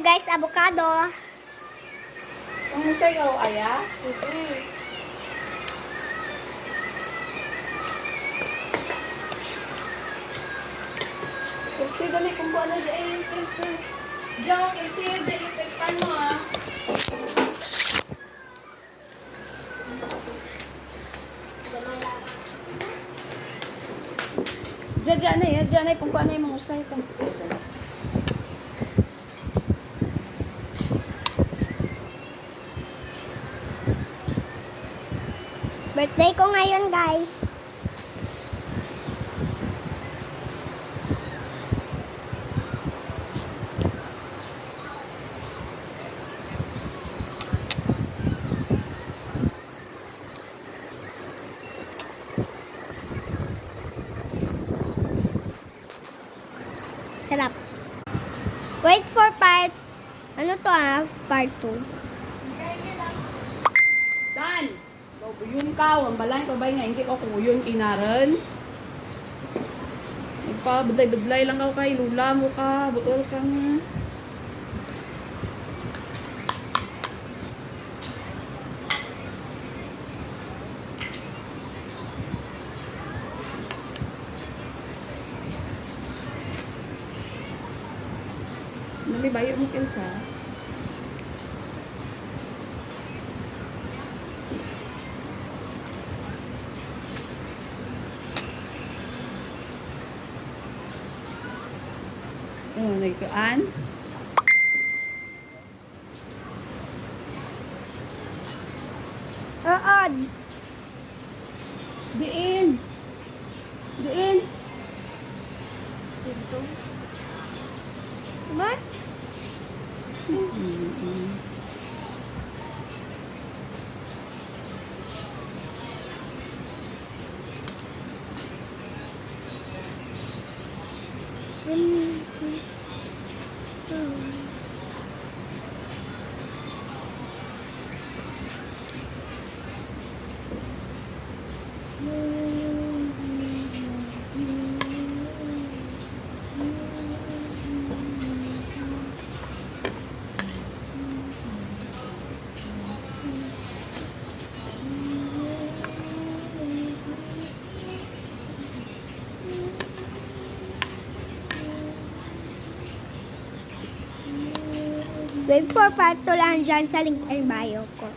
guys, avocado. Ang sayaw, aya? Kasi dali kung ano dyan, kasi diyan, kasi dyan, itekpan mo ah. Diyan na, kung ano yung mga usay ito. Birthday ko ngayon, guys. Sarap. Wait for part. Ano to part 2. Dan! Yung ka, ang balay ko ba nga, hindi ko kuyon inaran. Nagpa-budlay-budlay lang ako kay lula mo ka, butol ka nga. Nami bayo mo kilsa. Oh, nagkaan. Ood. Diin. Diin. Dito. Diba? Wait for part 2 lang dyan sa link and bio ko.